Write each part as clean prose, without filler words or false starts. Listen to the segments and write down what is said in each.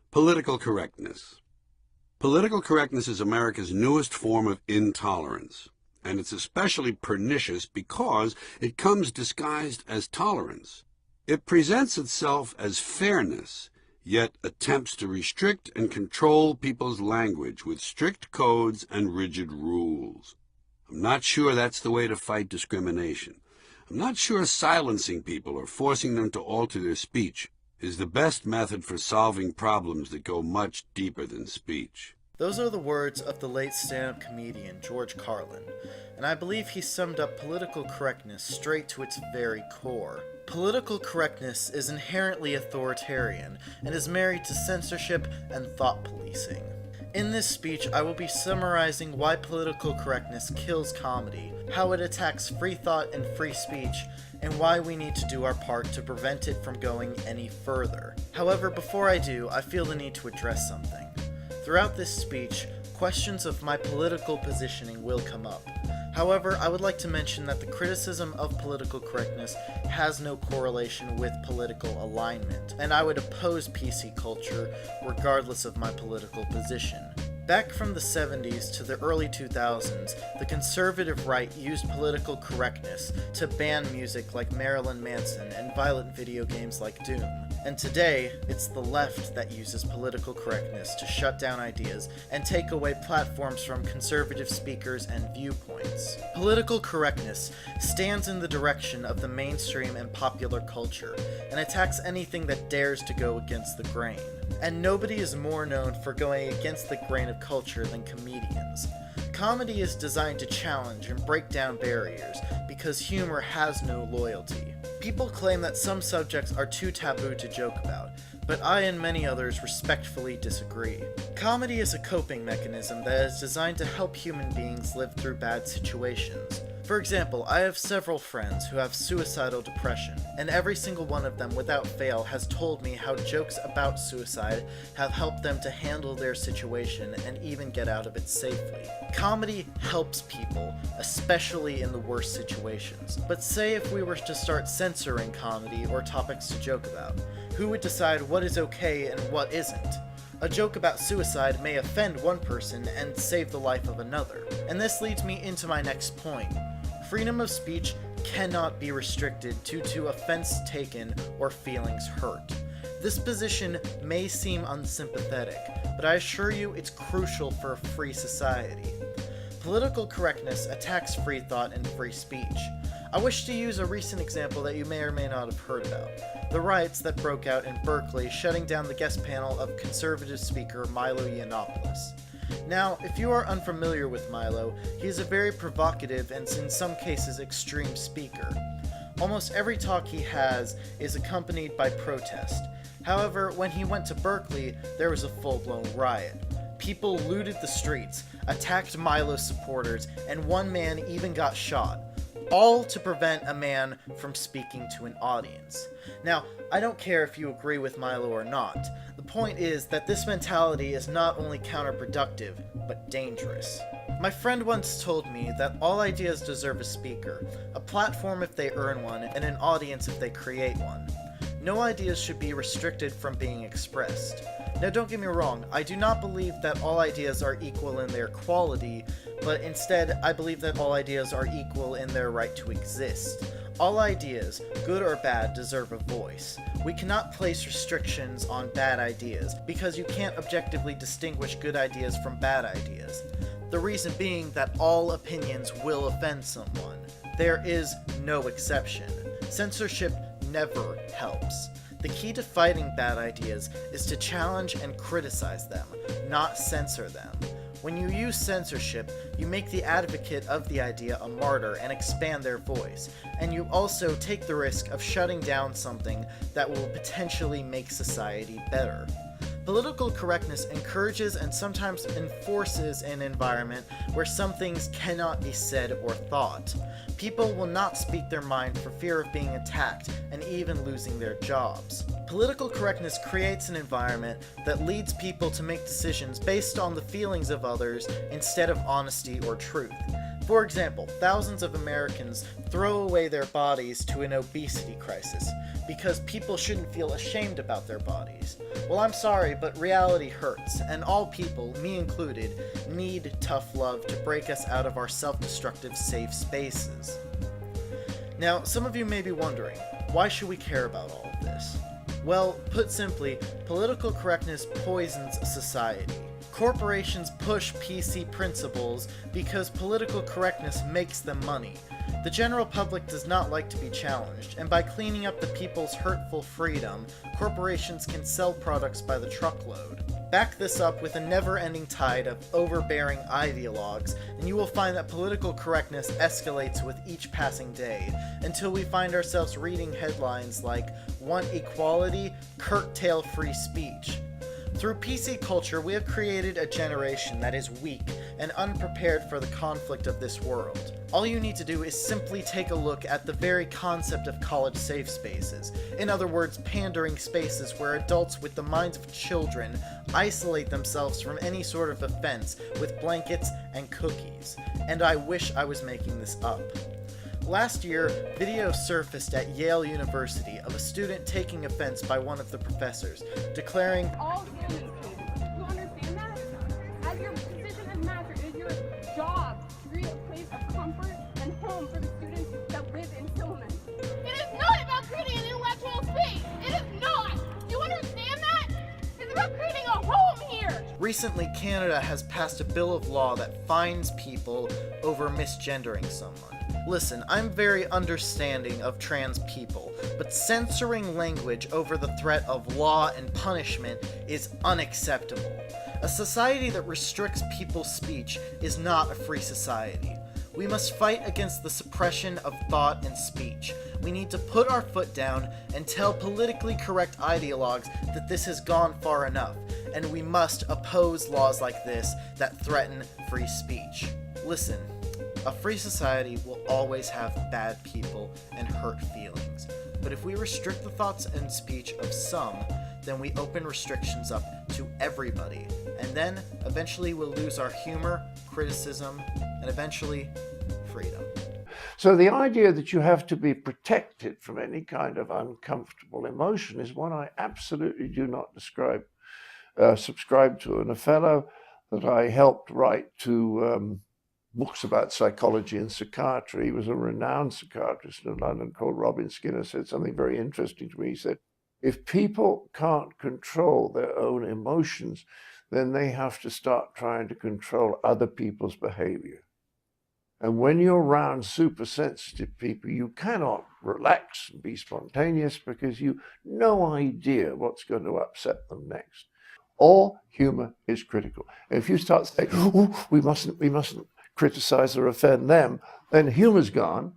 Political correctness. Political correctness is America's newest form of intolerance, and it's especially pernicious because it comes disguised as tolerance. It presents itself as fairness, yet attempts to restrict and control people's language with strict codes and rigid rules. I'm not sure that's the way to fight discrimination. I'm not sure silencing people or forcing them to alter their speech is the best method for solving problems that go much deeper than speech. Those are the words of the late stand-up comedian George Carlin, and I believe he summed up political correctness straight to its very core. Political correctness is inherently authoritarian and is married to censorship and thought policing. In this speech, I will be summarizing why political correctness kills comedy, how it attacks free thought and free speech, and why we need to do our part to prevent it from going any further. However, before I do, I feel the need to address something. Throughout this speech, questions of my political positioning will come up. However, I would like to mention that the criticism of political correctness has no correlation with political alignment, and I would oppose PC culture regardless of my political position. Back from the 70s to the early 2000s, the conservative right used political correctness to ban music like Marilyn Manson and violent video games like Doom. And today, it's the left that uses political correctness to shut down ideas and take away platforms from conservative speakers and viewpoints. Political correctness stands in the direction of the mainstream and popular culture, and attacks anything that dares to go against the grain. And nobody is more known for going against the grain of culture than comedians. Comedy is designed to challenge and break down barriers because humor has no loyalty. People claim that some subjects are too taboo to joke about, but I and many others respectfully disagree. Comedy is a coping mechanism that is designed to help human beings live through bad situations. For example, I have several friends who have suicidal depression, and every single one of them without fail has told me how jokes about suicide have helped them to handle their situation and even get out of it safely. Comedy helps people, especially in the worst situations. But say if we were to start censoring comedy or topics to joke about, who would decide what is okay and what isn't? A joke about suicide may offend one person and save the life of another. And this leads me into my next point. Freedom of speech cannot be restricted due to offense taken or feelings hurt. This position may seem unsympathetic, but I assure you it's crucial for a free society. Political correctness attacks free thought and free speech. I wish to use a recent example that you may or may not have heard about. The riots that broke out in Berkeley shutting down the guest panel of conservative speaker Milo Yiannopoulos. Now, if you are unfamiliar with Milo, he is a very provocative and in some cases extreme speaker. Almost every talk he has is accompanied by protest. However, when he went to Berkeley, there was a full-blown riot. People looted the streets, attacked Milo's supporters, and one man even got shot. All to prevent a man from speaking to an audience. Now, I don't care if you agree with Milo or not. The point is that this mentality is not only counterproductive, but dangerous. My friend once told me that all ideas deserve a speaker, a platform if they earn one, and an audience if they create one. No ideas should be restricted from being expressed. Now don't get me wrong, I do not believe that all ideas are equal in their quality, but instead I believe that all ideas are equal in their right to exist. All ideas, good or bad, deserve a voice. We cannot place restrictions on bad ideas, because you can't objectively distinguish good ideas from bad ideas. The reason being that all opinions will offend someone. There is no exception. Censorship never helps. The key to fighting bad ideas is to challenge and criticize them, not censor them. When you use censorship, you make the advocate of the idea a martyr and expand their voice, and you also take the risk of shutting down something that will potentially make society better. Political correctness encourages and sometimes enforces an environment where some things cannot be said or thought. People will not speak their mind for fear of being attacked and even losing their jobs. Political correctness creates an environment that leads people to make decisions based on the feelings of others instead of honesty or truth. For example, thousands of Americans throw away their bodies to an obesity crisis because people shouldn't feel ashamed about their bodies. Well, I'm sorry, but reality hurts, and all people, me included, need tough love to break us out of our self-destructive safe spaces. Now, some of you may be wondering, why should we care about all of this? Well, put simply, political correctness poisons society. Corporations push PC principles because political correctness makes them money. The general public does not like to be challenged, and by cleaning up the people's hurtful freedom, corporations can sell products by the truckload. Back this up with a never-ending tide of overbearing ideologues, and you will find that political correctness escalates with each passing day, until we find ourselves reading headlines like, "Want equality? Curtail free speech." Through PC culture, we have created a generation that is weak and unprepared for the conflict of this world. All you need to do is simply take a look at the very concept of college safe spaces. In other words, pandering spaces where adults with the minds of children isolate themselves from any sort of offense with blankets and cookies. And I wish I was making this up. Last year, video surfaced at Yale University of a student taking offense by one of the professors, declaring, "All humans, you understand that? As your position as master, it is your job to create a place of comfort and home for the students that live in Tillman. It is not about creating an intellectual space. It is not. Do you understand that? It's about creating a home here." Recently, Canada has passed a bill of law that fines people over misgendering someone. Listen, I'm very understanding of trans people, but censoring language over the threat of law and punishment is unacceptable. A society that restricts people's speech is not a free society. We must fight against the suppression of thought and speech. We need to put our foot down and tell politically correct ideologues that this has gone far enough, and we must oppose laws like this that threaten free speech. Listen, a free society will always have bad people and hurt feelings. But if we restrict the thoughts and speech of some, then we open restrictions up to everybody. And then, eventually, we'll lose our humor, criticism, and eventually, freedom. So the idea that you have to be protected from any kind of uncomfortable emotion is one I absolutely do not subscribe to. And a fellow that I helped write to books about psychology and psychiatry. He was a renowned psychiatrist in London called Robin Skinner, said something very interesting to me. He said, if people can't control their own emotions, then they have to start trying to control other people's behavior. And when you're around super sensitive people, you cannot relax and be spontaneous because you've no idea what's going to upset them next. All humor is critical. And if you start saying, oh, we mustn't criticize or offend them, then humor's gone.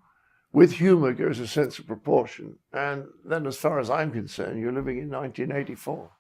With humor goes a sense of proportion. And then as far as I'm concerned, you're living in 1984.